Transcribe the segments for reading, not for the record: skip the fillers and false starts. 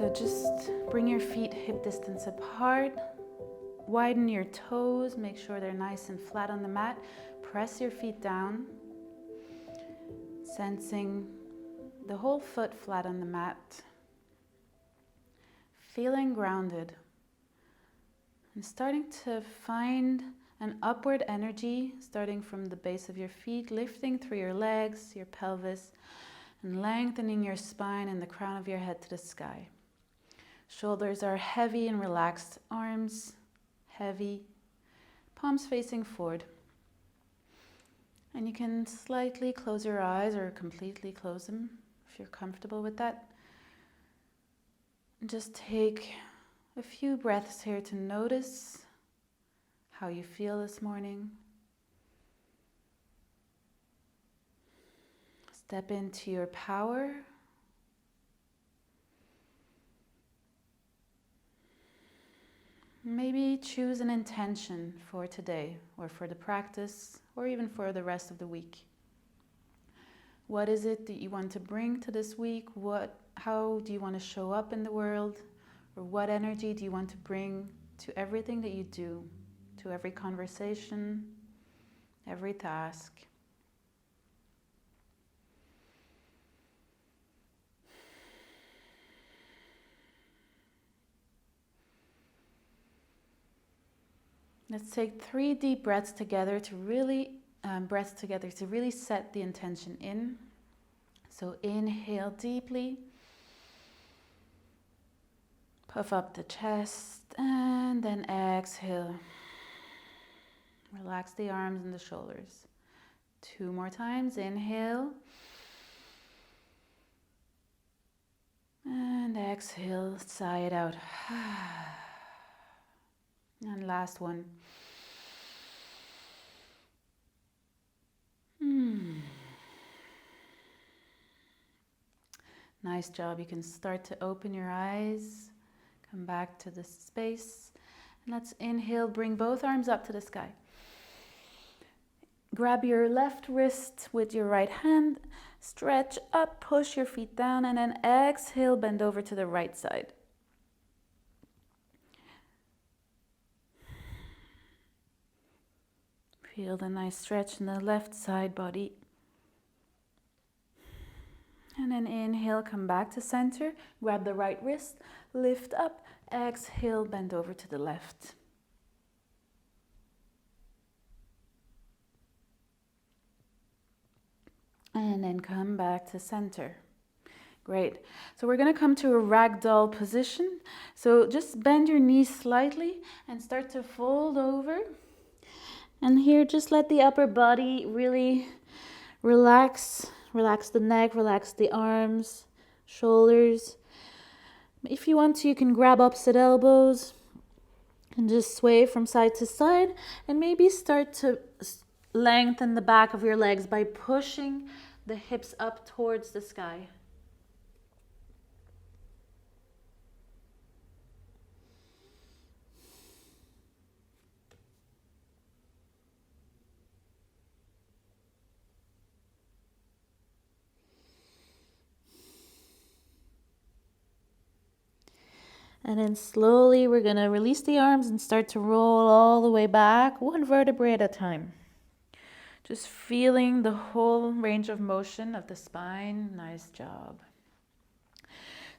So just bring your feet hip distance apart. Widen your toes, make sure they're nice and flat on the mat. Press your feet down, sensing the whole foot flat on the mat. Feeling grounded. And starting to find an upward energy, starting from the base of your feet, lifting through your legs, your pelvis, and lengthening your spine and the crown of your head to the sky. Shoulders are heavy and relaxed, arms heavy, palms facing forward. And you can slightly close your eyes or completely close them if you're comfortable with that. And just take a few breaths here to notice how you feel this morning. Step into your power. Maybe choose an intention for today or for the practice or even for the rest of the week. What is it that you want to bring to this week? How do you want to show up in the world? Or what energy do you want to bring to everything that you do, to every conversation, every task? Let's take 3 deep breaths together to really set the intention in. So inhale deeply, puff up the chest, and then exhale. Relax the arms and the shoulders. 2 more times. Inhale, and exhale. Sigh it out. And last one. Nice job. You can start to open your eyes, come back to this space. And let's inhale, bring both arms up to the sky. Grab your left wrist with your right hand, stretch up, push your feet down, and then exhale, bend over to the right side. Feel the nice stretch in the left side body. And then inhale, come back to center, grab the right wrist, lift up, exhale, bend over to the left. And then come back to center. Great. So we're going to come to a ragdoll position. So just bend your knees slightly and start to fold over. And here, just let the upper body really relax. Relax the neck, relax the arms, shoulders. If you want to, you can grab opposite elbows and just sway from side to side. And maybe start to lengthen the back of your legs by pushing the hips up towards the sky. And then slowly we're going to release the arms and start to roll all the way back, 1 vertebrae at a time. Just feeling the whole range of motion of the spine. Nice job.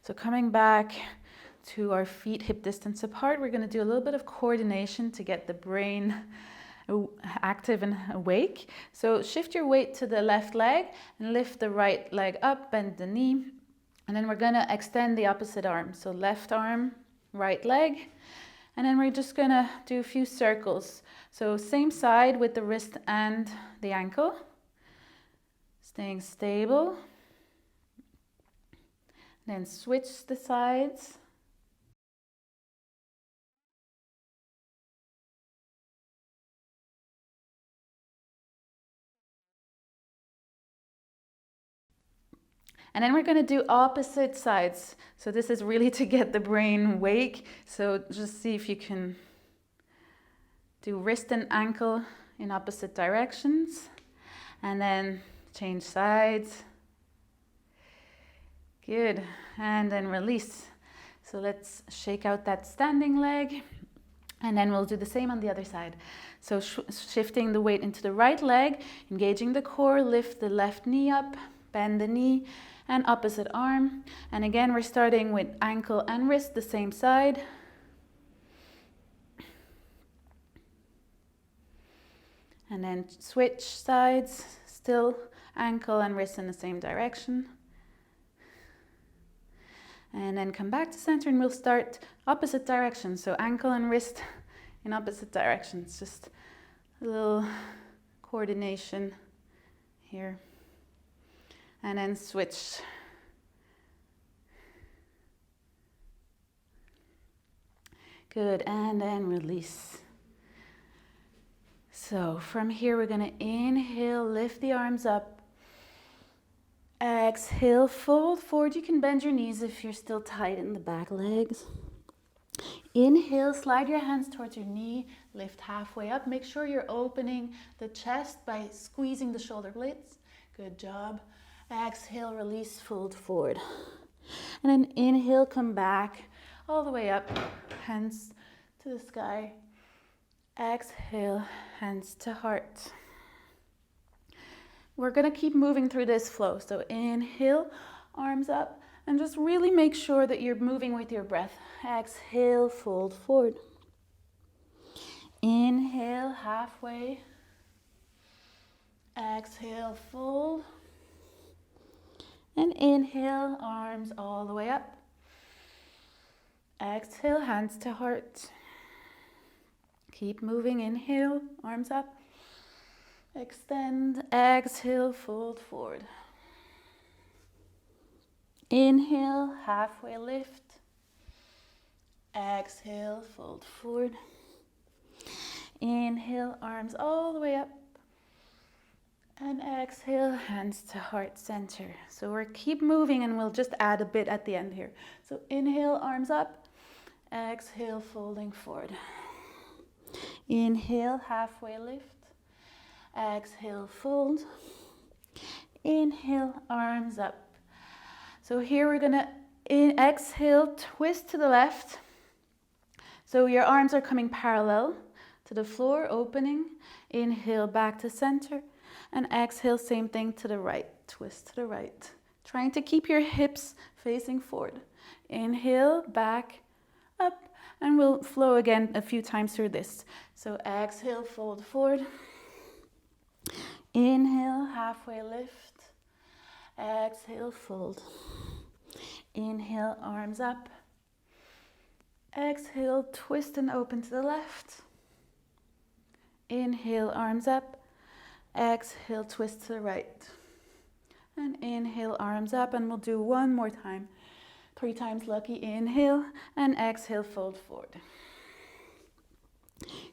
So coming back to our feet hip distance apart, we're going to do a little bit of coordination to get the brain active and awake. So shift your weight to the left leg and lift the right leg up, bend the knee. And then we're going to extend the opposite arm. So left arm, right leg. And then we're just going to do a few circles. So same side with the wrist and the ankle. Staying stable. Then switch the sides. And then we're going to do opposite sides. So this is really to get the brain awake. So just see if you can do wrist and ankle in opposite directions. And then change sides. Good. And then release. So let's shake out that standing leg, and then we'll do the same on the other side. So shifting the weight into the right leg, engaging the core, lift the left knee up, bend the knee, and opposite arm. And again, we're starting with ankle and wrist the same side. And then switch sides, still ankle and wrist in the same direction. And then come back to center, and we'll start opposite direction. So ankle and wrist in opposite directions. Just a little coordination here. And then switch. Good, and then release. So from here, we're gonna inhale, lift the arms up. Exhale, fold forward. You can bend your knees if you're still tight in the back legs. Inhale, slide your hands towards your knee, lift halfway up. Make sure you're opening the chest by squeezing the shoulder blades. Good job. Exhale, release, fold forward. And then inhale, come back all the way up, hands to the sky. Exhale, hands to heart. We're gonna keep moving through this flow. So inhale, arms up, and just really make sure that you're moving with your breath. Exhale, fold forward. Inhale, halfway. Exhale, fold. And inhale, arms all the way up. Exhale, hands to heart. Keep moving. Inhale, arms up. Extend. Exhale, fold forward. Inhale, halfway lift. Exhale, fold forward. Inhale, arms all the way up. And exhale, hands to heart center. So we're keep moving, and we'll just add a bit at the end here. So inhale, arms up. Exhale, folding forward. Inhale, halfway lift. Exhale, fold. Inhale, arms up. So here we're gonna exhale, twist to the left. So your arms are coming parallel to the floor, opening. Inhale, back to center. And exhale, same thing to the right, twist to the right. Trying to keep your hips facing forward. Inhale, back, up, and we'll flow again a few times through this. So exhale, fold forward. Inhale, halfway lift. Exhale, fold. Inhale, arms up. Exhale, twist and open to the left. Inhale, arms up. Exhale, twist to the right. And inhale, arms up, and we'll do one more time. 3 times lucky. Inhale and exhale, fold forward.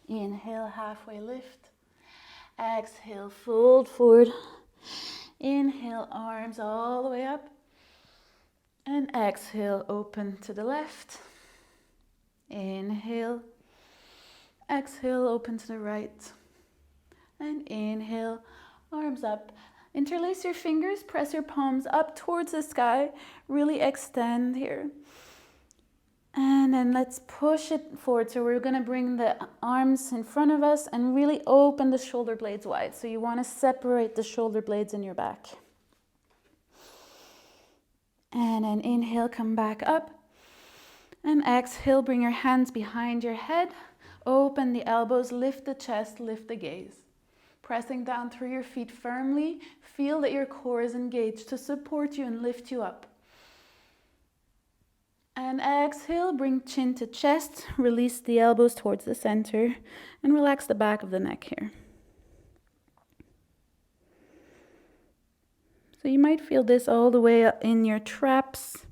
Inhale, halfway lift. Exhale, fold forward. Inhale, arms all the way up. And exhale, open to the left. Inhale. Exhale, open to the right. And inhale, arms up. Interlace your fingers, press your palms up towards the sky. Really extend here. And then let's push it forward. So we're gonna bring the arms in front of us and really open the shoulder blades wide. So you wanna separate the shoulder blades in your back. And then inhale, come back up. And exhale, bring your hands behind your head. Open the elbows, lift the chest, lift the gaze. Pressing down through your feet firmly. Feel that your core is engaged to support you and lift you up. And exhale, bring chin to chest. Release the elbows towards the center. And relax the back of the neck here. So you might feel this all the way up in your traps.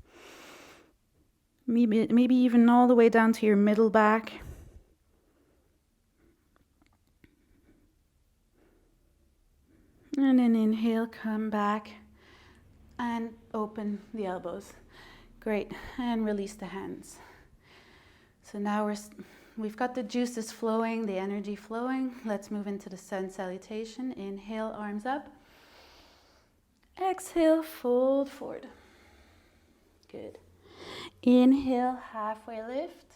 Maybe even all the way down to your middle back. And then inhale, come back and open the elbows. Great, and release the hands. So now we've got the juices flowing, the energy flowing. Let's move into the sun salutation. Inhale, arms up. Exhale, fold forward. Good. Inhale, halfway lift.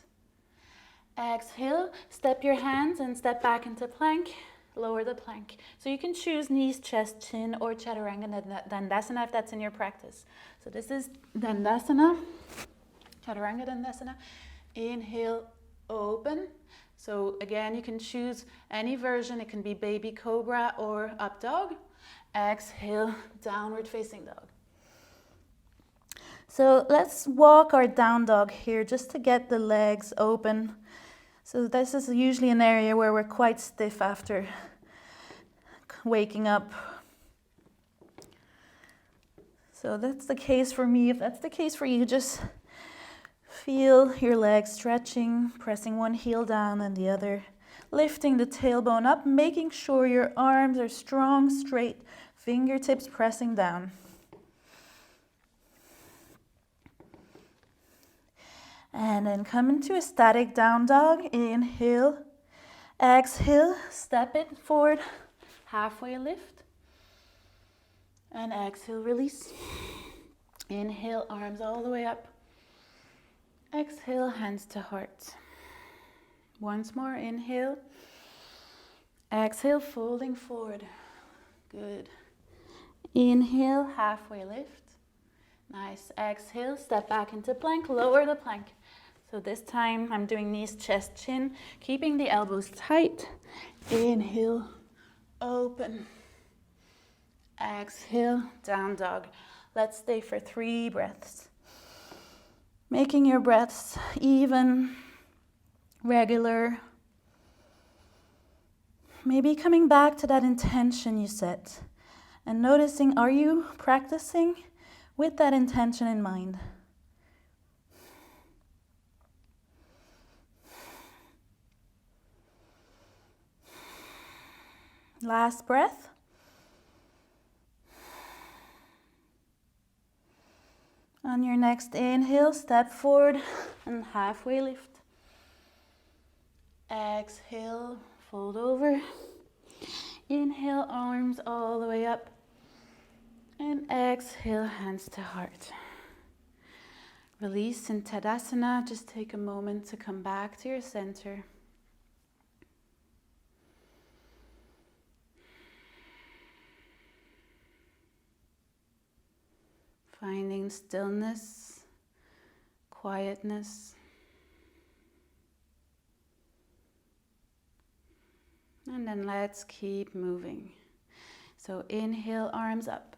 Exhale, step your hands and step back into plank. Lower the plank. So you can choose knees, chest, chin, or Chaturanga Dandasana if that's in your practice. So this is Dandasana, Chaturanga Dandasana. Inhale, open. So again, you can choose any version. It can be baby cobra or up dog. Exhale, downward facing dog. So let's walk our down dog here just to get the legs open. So this is usually an area where we're quite stiff after waking up. So that's the case for me. If that's the case for you, just feel your legs stretching, pressing one heel down and the other, lifting the tailbone up, making sure your arms are strong, straight, fingertips pressing down. And then come into a static down dog. Inhale, exhale, step it forward, halfway lift. And exhale, release. Inhale, arms all the way up. Exhale, hands to heart. Once more, inhale. Exhale, folding forward. Good. Inhale, halfway lift. Nice. Exhale, step back into plank, lower the plank. So this time I'm doing knees, chest, chin, keeping the elbows tight. Inhale, open. Exhale, down dog. Let's stay for 3 breaths. Making your breaths even, regular. Maybe coming back to that intention you set and noticing, are you practicing with that intention in mind? Last breath. On your next inhale, step forward and halfway lift. Exhale, fold over. Inhale, arms all the way up. And exhale, hands to heart. Release in Tadasana. Just take a moment to come back to your center. Finding stillness, quietness. And then let's keep moving. So inhale, arms up.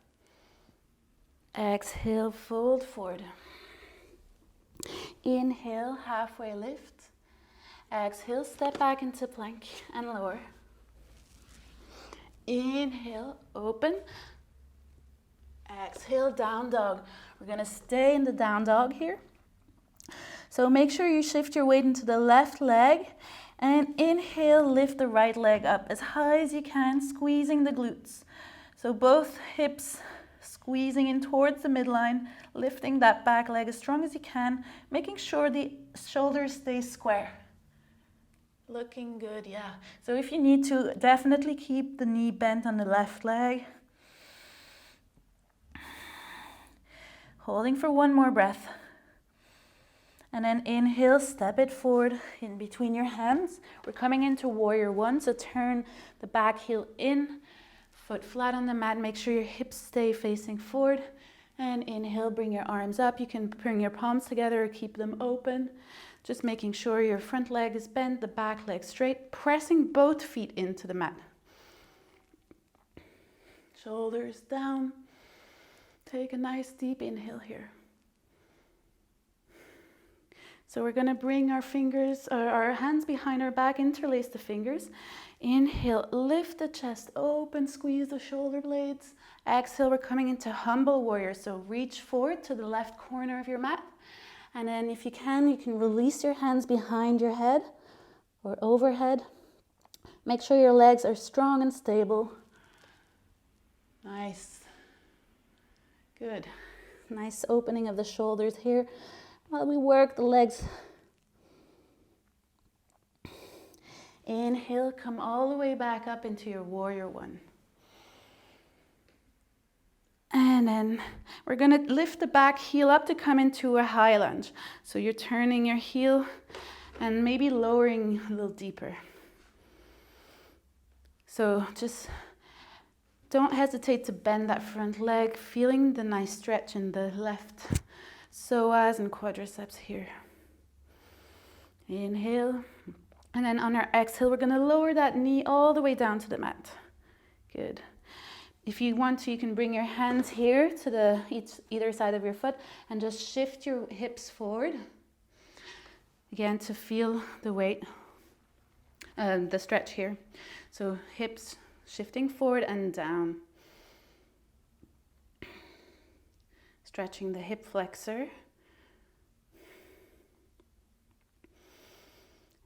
Exhale, fold forward. Inhale, halfway lift. Exhale, step back into plank and lower. Inhale, open. Exhale, down dog. We're going to stay in the down dog here. So make sure you shift your weight into the left leg and inhale, lift the right leg up as high as you can, squeezing the glutes. So both hips squeezing in towards the midline, lifting that back leg as strong as you can, making sure the shoulders stay square. Looking good, yeah. So if you need to, definitely keep the knee bent on the left leg. Holding for one more breath. And then inhale, step it forward in between your hands. We're coming into warrior one, so turn the back heel in, foot flat on the mat. Make sure your hips stay facing forward. And inhale, bring your arms up. You can bring your palms together or keep them open. Just making sure your front leg is bent, the back leg straight, pressing both feet into the mat. Shoulders down. Take a nice deep inhale here. So we're going to bring our fingers, our hands behind our back, interlace the fingers. Inhale, lift the chest open, squeeze the shoulder blades. Exhale, we're coming into humble warrior. So reach forward to the left corner of your mat. And then if you can release your hands behind your head or overhead. Make sure your legs are strong and stable. Nice. Good. Nice opening of the shoulders here. While we work the legs. Inhale, come all the way back up into your warrior one. And then we're gonna lift the back heel up to come into a high lunge. So you're turning your heel and maybe lowering a little deeper. So just don't hesitate to bend that front leg, feeling the nice stretch in the left psoas and quadriceps here. Inhale. And then on our exhale, we're gonna lower that knee all the way down to the mat. Good. If you want to, you can bring your hands here to either side of your foot and just shift your hips forward. Again, to feel the weight, the stretch here. So hips shifting forward and down. Stretching the hip flexor.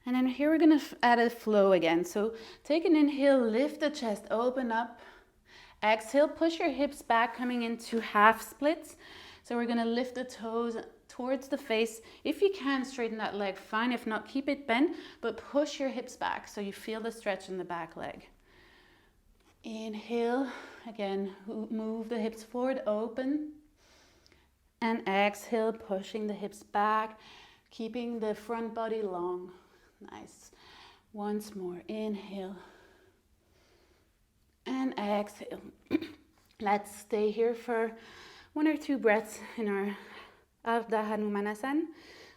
And then here we're going to add a flow again. So take an inhale, lift the chest, open up. Exhale, push your hips back, coming into half splits. So we're going to lift the toes towards the face. If you can, straighten that leg, fine. If not, keep it bent, but push your hips back so you feel the stretch in the back leg. Inhale, again, move the hips forward, open. And exhale, pushing the hips back, keeping the front body long. Nice. Once more, inhale. And exhale. Let's stay here for 1 or 2 breaths in our Ardha Hanumanasana,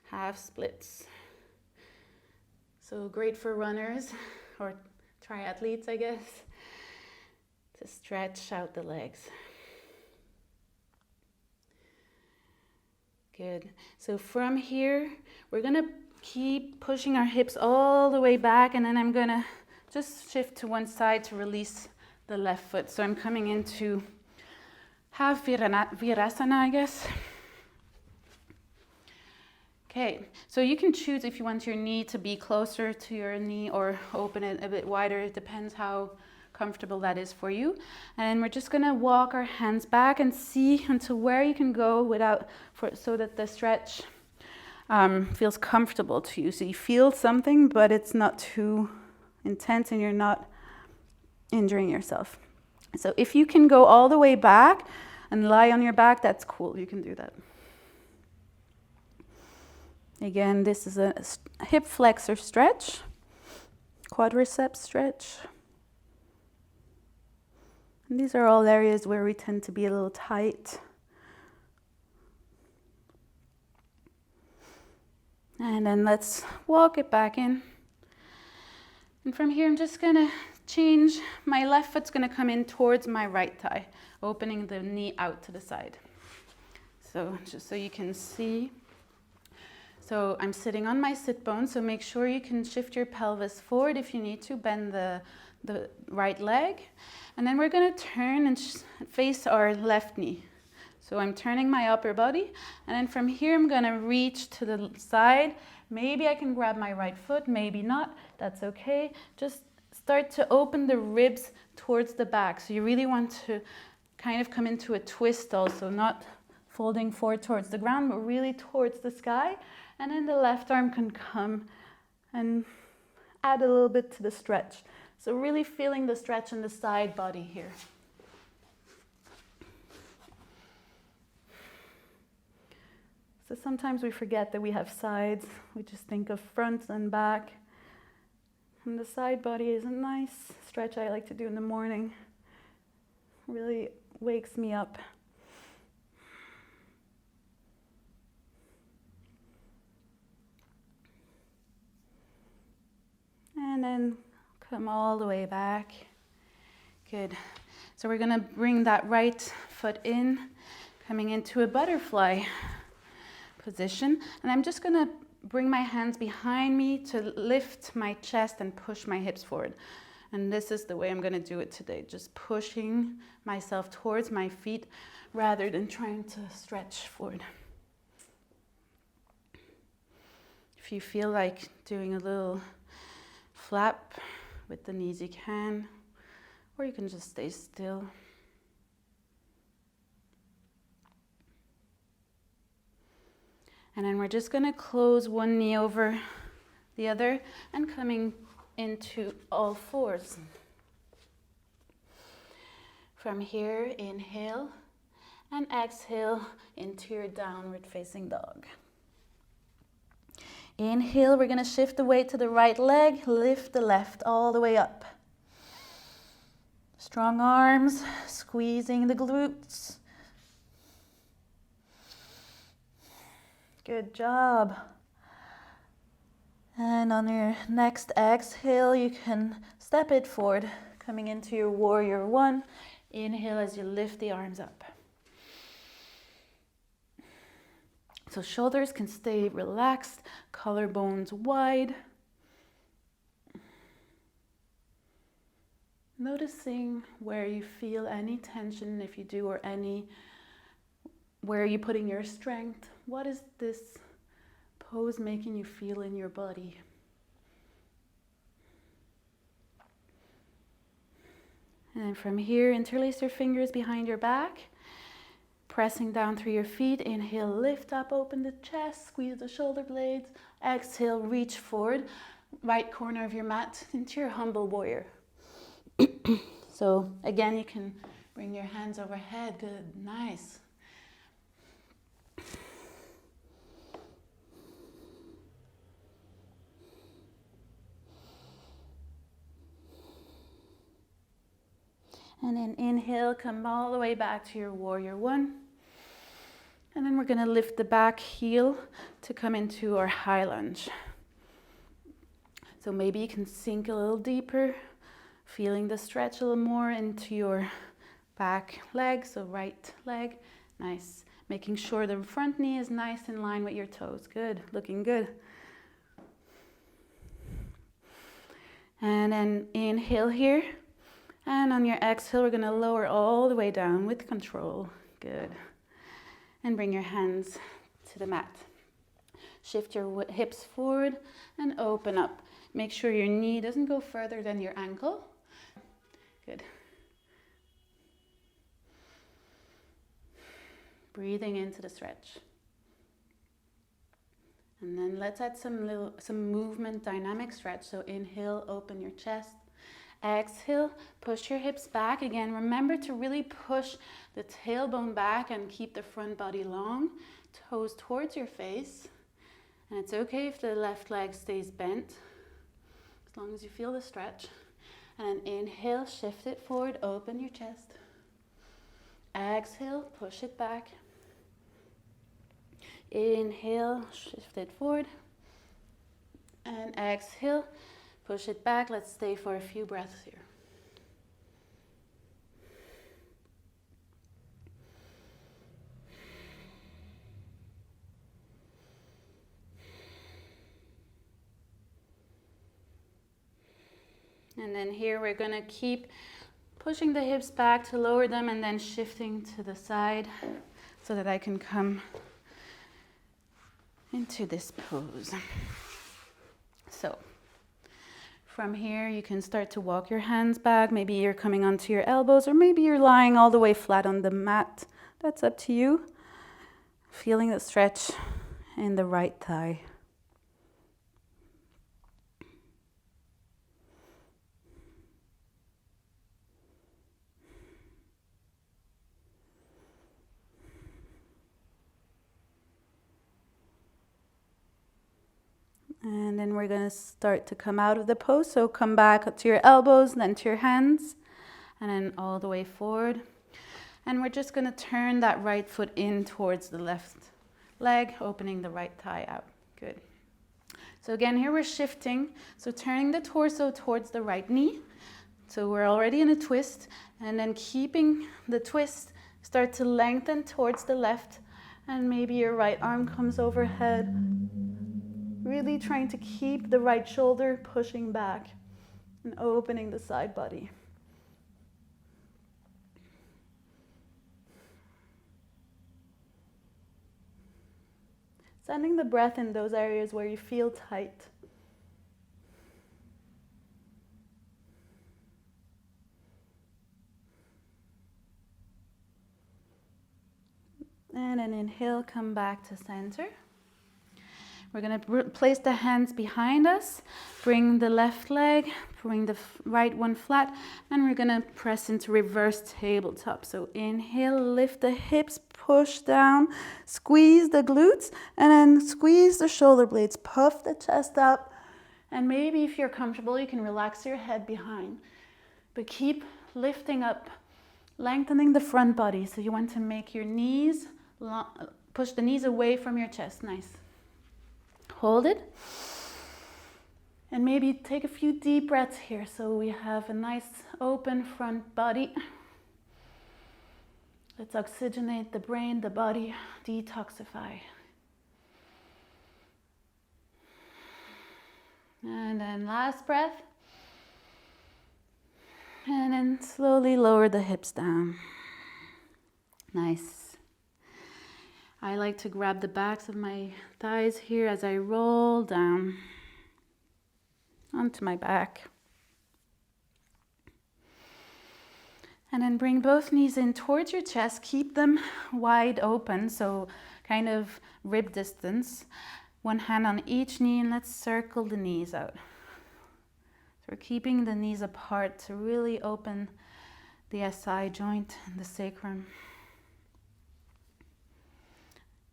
half splits. So great for runners or triathletes, I guess, to stretch out the legs. Good. So from here, we're going to keep pushing our hips all the way back, and then I'm going to just shift to one side to release the left foot. So I'm coming into half Virasana, I guess. Okay, so you can choose if you want your knee to be closer to your knee or open it a bit wider. It depends how comfortable that is for you. And we're just going to walk our hands back and see until where you can go so that the stretch feels comfortable to you. So you feel something, but it's not too intense and you're not injuring yourself. So if you can go all the way back and lie on your back, that's cool. You can do that. Again, this is a hip flexor stretch, quadriceps stretch. And these are all areas where we tend to be a little tight. And then let's walk it back in. And from here, I'm just going to change. My left foot's going to come in towards my right thigh, opening the knee out to the side. So just so you can see. So I'm sitting on my sit bone, so make sure you can shift your pelvis forward if you need to, bend the right leg. And then we're going to turn and face our left knee. So I'm turning my upper body, and then from here I'm going to reach to the side. Maybe I can grab my right foot, maybe not. That's okay. Just start to open the ribs towards the back. So you really want to kind of come into a twist also, not folding forward towards the ground, but really towards the sky. And then the left arm can come and add a little bit to the stretch. So really feeling the stretch in the side body here. So sometimes we forget that we have sides. We just think of front and back. And the side body is a nice stretch I like to do in the morning. Really wakes me up. And then come all the way back. Good. So we're going to bring that right foot in, coming into a butterfly position. And I'm just going to bring my hands behind me to lift my chest and push my hips forward. And this is the way I'm going to do it today, just pushing myself towards my feet rather than trying to stretch forward. If you feel like doing a little flap with the knees, you can, or you can just stay still. And then we're just going to close one knee over the other and coming into all fours. From here, inhale, And exhale into your downward facing dog. Inhale, we're gonna shift the weight to the right leg, lift the left all the way up. Strong arms, squeezing the glutes. Good job. And on your next exhale, you can step it forward, coming into your warrior one. Inhale as you lift the arms up. So shoulders can stay relaxed, collarbones wide. Noticing where you feel any tension, if you do, or where are you putting your strength? What is this pose making you feel in your body? And from here, interlace your fingers behind your back, pressing down through your feet. Inhale, lift up, open the chest, squeeze the shoulder blades. Exhale, reach forward, right corner of your mat into your humble warrior. So again, you can bring your hands overhead. Good, nice. And then inhale, come all the way back to your warrior one. And then we're going to lift the back heel to come into our high lunge. So maybe you can sink a little deeper, feeling the stretch a little more into your back leg, so right leg. Nice. Making sure the front knee is nice in line with your toes. Good, looking good. And then inhale here. And on your exhale, we're going to lower all the way down with control. Good. And bring your hands to the mat. Shift your hips forward and open up. Make sure your knee doesn't go further than your ankle. Good. Breathing into the stretch. And then let's add some movement dynamic stretch. So inhale, open your chest. Exhale, push your hips back. Again, remember to really push the tailbone back and keep the front body long. Toes towards your face. And it's okay if the left leg stays bent, as long as you feel the stretch. And then inhale, shift it forward, open your chest. Exhale, push it back. Inhale, shift it forward. And exhale, push it back. Let's stay for a few breaths here. And then here we're going to keep pushing the hips back to lower them and then shifting to the side so that I can come into this pose. So from here, you can start to walk your hands back. Maybe you're coming onto your elbows, or maybe you're lying all the way flat on the mat. That's up to you. Feeling the stretch in the right thigh. And then we're going to start to come out of the pose. So come back to your elbows, then to your hands, and then all the way forward. And we're just going to turn that right foot in towards the left leg, opening the right thigh out. Good. So again, here we're shifting. So turning the torso towards the right knee. So we're already in a twist. And then keeping the twist, start to lengthen towards the left. And maybe your right arm comes overhead. Really trying to keep the right shoulder pushing back and opening the side body. Sending the breath in those areas where you feel tight. And an inhale, come back to center. We're going to place the hands behind us, bring the left leg, bring the right one flat, and we're going to press into reverse tabletop. So inhale, lift the hips, push down, squeeze the glutes, and then squeeze the shoulder blades, puff the chest up, and maybe if you're comfortable, you can relax your head behind, but keep lifting up, lengthening the front body. So you want to make your knees, push the knees away from your chest. Nice. Hold it. And maybe take a few deep breaths here so we have a nice open front body. Let's oxygenate the brain, the body, detoxify. And then last breath. And then slowly lower the hips down. Nice. I like to grab the backs of my thighs here as I roll down onto my back. And then bring both knees in towards your chest. Keep them wide open, so kind of rib distance. One hand on each knee, and let's circle the knees out. So we're keeping the knees apart to really open the SI joint and the sacrum.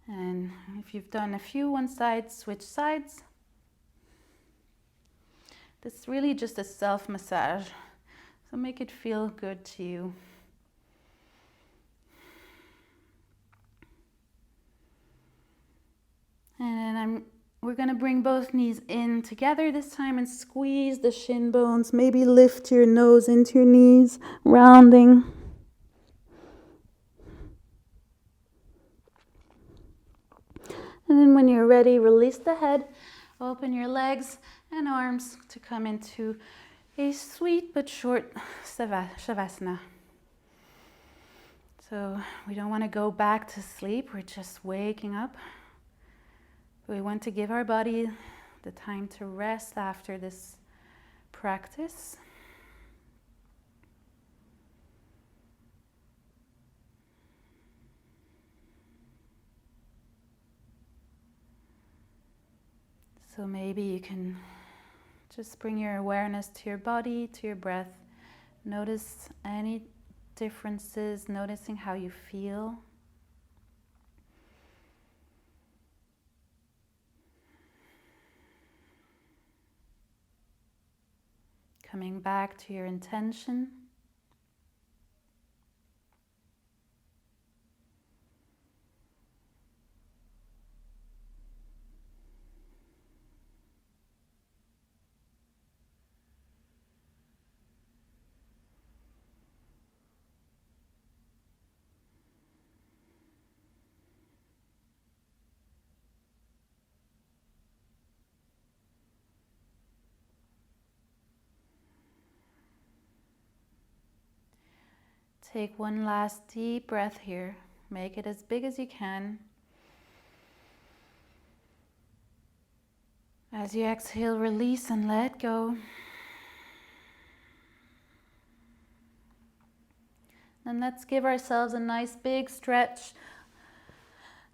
And if you've done a few one side, switch sides. This is really just a self-massage, so make it feel good to you. And then we're going to bring both knees in together this time and squeeze the shin bones. Maybe lift your nose into your knees, rounding. And then when you're ready, release the head, open your legs and arms to come into a sweet but short Shavasana. So we don't want to go back to sleep, we're just waking up. We want to give our body the time to rest after this practice. So maybe you can just bring your awareness to your body, to your breath. Notice any differences, noticing how you feel. Coming back to your intention. Take one last deep breath here. Make it as big as you can. As you exhale, release and let go. And let's give ourselves a nice big stretch.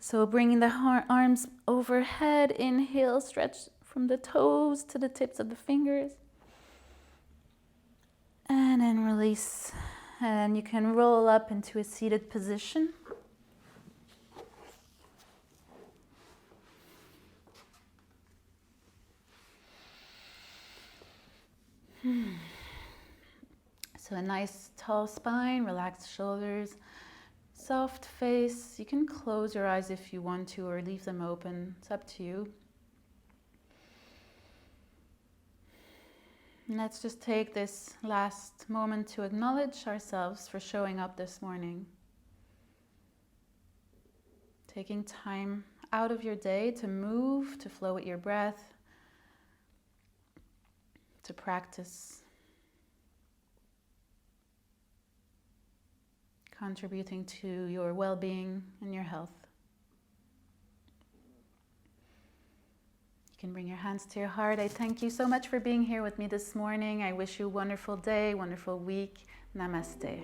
So bringing the arms overhead, inhale, stretch from the toes to the tips of the fingers. And then release. And you can roll up into a seated position. So a nice tall spine, relaxed shoulders, soft face. You can close your eyes if you want to or leave them open. It's up to you. And let's just take this last moment to acknowledge ourselves for showing up this morning. Taking time out of your day to move, to flow with your breath, to practice. Contributing to your well-being and your health. You can bring your hands to your heart. I thank you so much for being here with me this morning. I wish you a wonderful day, wonderful week. Namaste.